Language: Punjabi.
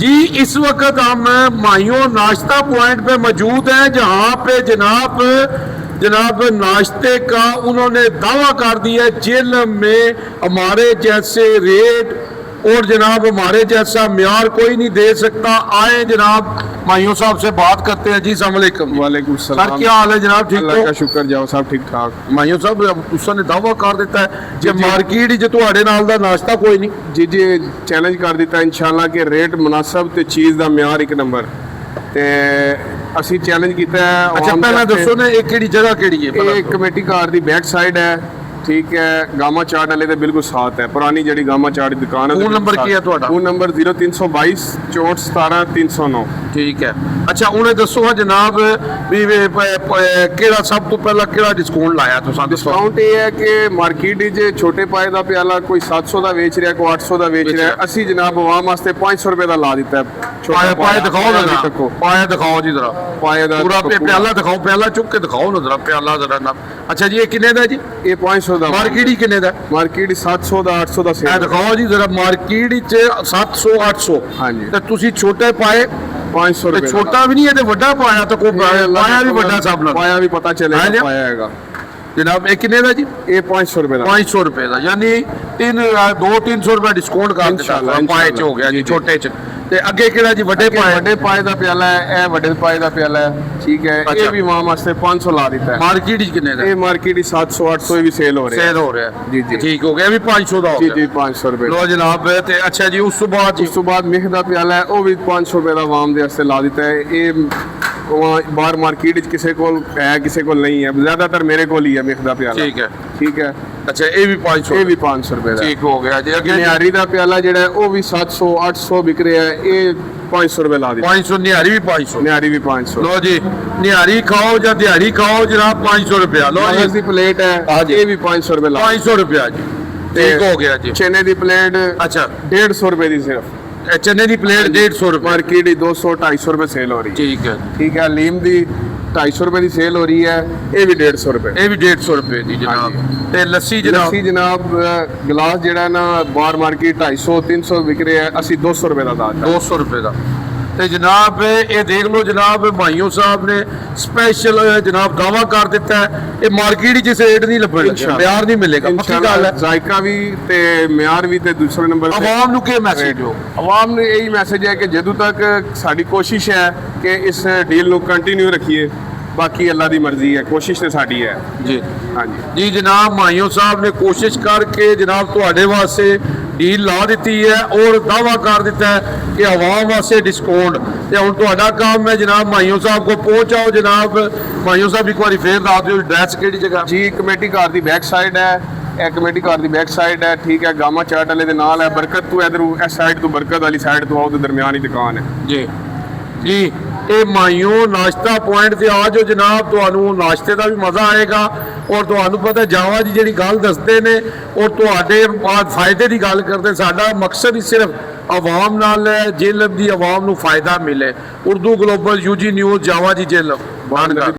जी इस वक्त हम मायूं नाश्ता पॉइंट पे मौजूद हैं, जहाँ पे जनाब नाश्ते का उन्होंने दावा कर दिया जेलम में हमारे जैसे रेट और जनाब हमारे जैसा म्यार कोई नहीं दे सकता। आए जनाब मायूं साहब से बात करते हैं। जी अस्सलाम वालेकुम। वालेकुम सर क्या हाल है जनाब? ठीक अल्लाह का हो? शुक्र जाओ साहब ठीक ठाक। मायूं साहब उसने दावा कर दिता है जी, कि जी। मार्केट जो ਤੁਹਾਡੇ ਨਾਲ ਦਾ नाश्ता कोई नहीं। जी जी चैलेंज कर दिता इंशाल्लाह कि रेट मुनासिब ते चीज़ ਦਾ ਮਿਆਰ ਇੱਕ ਨੰਬਰ ਤੇ ਅਸੀਂ ਚੈलेंज ਕੀਤਾ ਹੈ। अच्छा पहला दसो ने एक केड़ी जगह केड़ी है? ਇਹ ਕਮੇਟੀ ਕਾਰ ਦੀ बैक साइड है, ठीक है। गामा चाट वाले ਦੇ ਬਿਲਕੁਲ ਸਾਥ ਹੈ, ਪੁਰਾਣੀ ਜਿਹੜੀ गामा चाट ਦੀ ਦੁਕਾਨ ਹੈ। ਫੋਨ ਨੰਬਰ ਕੀ ਹੈ ਤੁਹਾਡਾ? Phone number 0322 64 17 309। ठीक है। अच्छा उन्हें दसो हाँ जनाब भी केड़ा सब तो पहला केड़ा डिस्काउंट लाया तुसां? डिस्काउंट ये है कि मार्केट च छोटे पाए का प्याला कोई 700 का बेच रहा, कोई 800 का बेच रहा है। असी जनाब आवाम वास्ते 500 रुपए का ला दिता है। पाया दिखाओ ना जरा, पाया दिखाओ जी जरा, पाए का पूरा प्याला दिखाओ, प्याला चुक के दिखाओ ना जरा प्याला जरा ना। अच्छा जी ये किन्ने दा जी? ये 500 का मार्केट ही किन्ने दा? मार्केट 700 का 800 का ਇਹ सेल ਦਿਖਾਓ ਜੀ ਜਰਾ ਮਾਰਕੀਟ ਚ 700 800 ਹਾਂਜੀ। ਤੇ ਤੁਸੀਂ ਛੋਟੇ ਪਾਏ 500 ਤੇ रुपए ਛੋਟਾ ਵੀ ਨਹੀਂ ਹੈ ਤੇ ਵੱਡਾ ਪਾਇਆ ਤਾਂ ਕੋਈ ਪਾਇਆ ਵੀ ਵੱਡਾ ਸਭ ਨਾਲ पाया भी पता हाँ जी। चलेगा पाया हैगा। ਜਨਾਬ ਇਹ ਕਿੰਨੇ ਦਾ ਜੀ? ये 500 रुपए का 500 ਰੁਪਏ ਦਾ, ਯਾਨੀ 200-300 ਰੁਪਏ ਡਿਸਕਾਊਂਟ ਕਰ ਦਿੱਤਾ इंशाल्लाह, ਪਾਏ ਚ ਹੋ ਗਿਆ ਜੀ जी, जी। ਛੋਟੇ ਚ। ਤੇ ਅੱਗੇ ਕਿਹੜਾ ਜੀ? ਵੱਡੇ ਪਾਏ। बड़े पाए का प्याला है, ये बड़े पाए का प्याला है, ठीक है। अच्छा। ये भी आवाम वास्ते 500 ला देता है। ਮਾਰਕੀਟ ਚ ਕਿੰਨੇ ਦਾ ये मार्केट 700 800 भी सेल हो रहे हैं। ਸੇਲ ਹੋ ਰਿਹਾ? जी, जी। ਠੀਕ ਹੋ ਗਿਆ, ਇਹ ਵੀ 500 ਦਾ ਹੋ जी ਗਿਆ। जी 500 रुपए। ਲੋ ਜਨਾਬ ਤੇ ਅੱਛਾ ਜੀ ਉਸ ਤੋਂ ਬਾਅਦ ਜੀ ਉਸ ਤੋਂ ਬਾਅਦ ਮਿਹ ਦਾ ਪਿਆਲਾ ਹੈ, ਉਹ ਵੀ 500 ਰੁਪਏ ਦਾ ਆਵਾਮ ਦੇ ਵਾਸਤੇ ਲਾ ਦਿੱਤਾ ਹੈ। ਇਹ ਬਾਹਰ ਮਾਰਕੀਟ ਵਿੱਚ ਕਿਸੇ ਕੋਲ ਹੈ, ਕਿਸੇ ਕੋਲ ਨਹੀਂ ਹੈ, ਜ਼ਿਆਦਾਤਰ ਮੇਰੇ ਕੋਲ ਹੀ ਹੈ ਮਿਹ ਦਾ ਪਿਆਲਾ। ਠੀਕ ਹੈ। ਠੀਕ ਹੈ। ਅੱਛਾ ਇਹ ਵੀ 500 ਇਹ ਵੀ 500 ਰੁਪਏ ਦਾ। ਠੀਕ ਹੋ ਗਿਆ ਜੀ। ਅੱਗੇ ਨਿਆਰੀ ਦਾ ਪਿਆਲਾ ਜਿਹੜਾ ਹੈ ਉਹ ਵੀ 700 800 ਵਿਕ ਰਿਹਾ ਹੈ, ਇਹ 500 ਰੁਪਏ ਲਾ ਦਿੱਤਾ। 500 ਨਿਹਾਰੀ ਵੀ 500। ਨਿਆਰੀ ਵੀ 500। ਲੋ ਜੀ ਨਿਹਾਰੀ ਖਾਓ ਜਾਂ ਦਿਹਾੜੀ ਖਾਓ ਜਨਾਬ 500 ਰੁਪਇਆ। ਲੋ ਮਗਜ਼ ਜੀ ਦੀ ਪਲੇਟ ਹੈ, ਹਾਂਜੀ। ਇਹ ਵੀ 500 ਰੁਪਏ ਲਾ 500 ਰੁਪਇਆ ਜੀ। ਠੀਕ ਹੋ ਗਿਆ ਜੀ। ਚਨੇ ਦੀ ਪਲੇਟ ਅੱਛਾ 150 ਰੁਪਏ ਦੀ ਸਿਰਫ। ਇਹ ਚਨੇ ਦੀ ਪਲੇਟ 150 ਰੁਪਏ। ਮਾਰਕੀਟ 200 250 ਰੁਪਏ ਸੇਲ ਹੋ ਰਹੀ ਹੈ। ਠੀਕ ਹੈ। ठीक है। लीम दी 250 रुपए की सेल हो रही है, ये भी 150 रुपए। ਇਹ ਵੀ 150 ਰੁਪਏ ਦੀ ਜਨਾਬ। ਤੇ ਲੱਸੀ ਜਨਾਬ लस्सी जनाब गिलास जेड़ा ना बाहर मार्केट 250 300 विक रहा है, असी 200 रुपए का दाता। 200 ਰੁਪਏ ਦਾ। ਤੇ ਜਨਾਬ ਇਹ ਦੇਖ ਲਓ ਜਨਾਬ ਮਾਈਓ ਸਾਹਿਬ ਨੇ ਸਪੈਸ਼ਲ ਜਨਾਬ ਦਾਵਾ ਕਰ ਦਿੱਤਾ ਹੈ ਇਹ ਮਾਰਕੀਟ 'ਚ ਇਸ ਰੇਟ ਨਹੀਂ ਲੱਭੇਗਾ, ਪਿਆਰ ਨਹੀਂ ਮਿਲੇਗਾ। ਪੱਕੀ ਗੱਲ ਹੈ। जायका भी ते म्यार भी ते दूसरे नंबर ते ਆਵਾਮ ਨੂੰ ਕੀ ਮੈਸੇਜ ਹੋ? आवाम ने यही मैसेज है कि जदों तक साडी कोशिश है कि इस डील ਨੂੰ कंटिन्यू रखिए, बाकी अल्लाह दी मर्जी है, कोशिश ते साडी है। ਜੀ हाँ जी ਜੀ ਜਨਾਬ ਮਾਈਓ ਸਾਹਿਬ ਨੇ ਕੋਸ਼ਿਸ਼ ਕਰਕੇ ਜਨਾਬ ਤੁਹਾਡੇ ਵਾਸਤੇ ਡੀਲ ਲਾ ਦਿੱਤੀ ਹੈ ਔਰ ਦਾਵਾ ਕਰ ਦਿੱਤਾ ਹੈ ਕਿ ਆਵਾਮ ਵਾਸਤੇ ਡਿਸਕਾਊਂਟ। ਤੇ ਹੁਣ ਤੁਹਾਡਾ ਕੰਮ ਹੈ ਜਨਾਬ ਮਾਈਓ ਸਾਹਿਬ ਕੋ ਪਹੁੰਚਾਓ। ਜਨਾਬ ਮਾਈਓ ਸਾਹਿਬ ਇੱਕ ਵਾਰੀ ਫੇਰ ਦੱਸ ਦਿਓ ਐਡਰੈਸ ਕਿਹੜੀ ਜਗ੍ਹਾ? जी कमेटी कार दी बैक साइड है, ਇਹ ਕਮੇਟੀ ਕਾਰ ਦੀ ਬੈਕ ਸਾਈਡ ਹੈ, ਠੀਕ ਹੈ। ਗਾਮਾ ਚਾਟ ਵਾਲੇ ਦੇ ਨਾਲ ਹੈ, ਬਰਕਤ ਤੋਂ ਇਧਰ ਇਸ ਸਾਈਡ ਤੋਂ ਬਰਕਤ ਵਾਲੀ ਸਾਈਡ ਤੋਂ ਆਓ ਤੇ ਦਰਮਿਆਨ ਹੀ ਦੁਕਾਨ ਹੈ। ਜੀ ਜੀ ਇਹ ਮਾਈਓ ਨਾਸ਼ਤਾ ਪੁਆਇੰਟ ਤੇ ਆ ਜਾਓ ਜਨਾਬ, ਤੁਹਾਨੂੰ ਨਾਸ਼ਤੇ ਦਾ ਵੀ ਮਜ਼ਾ ਆਏਗਾ ਔਰ ਤੁਹਾਨੂੰ ਪਤਾ ਜਾਵਾ ਜੀ ਜਿਹੜੀ ਗੱਲ ਦੱਸਦੇ ਨੇ ਔਰ ਤੁਹਾਡੇ ਫਾਇਦੇ ਦੀ ਗੱਲ ਕਰਦੇ। ਸਾਡਾ ਮਕਸਦ ਹੀ ਸਿਰਫ ਆਵਾਮ ਨਾਲ ਹੈ, ਜੇਲਮ ਦੀ ਆਵਾਮ ਨੂੰ ਫਾਇਦਾ ਮਿਲੇ। ਉਰਦੂ ਗਲੋਬਲ UG ਨਿਊਜ਼ ਜਾਵਾ ਜੀ ਜੇਲਮ।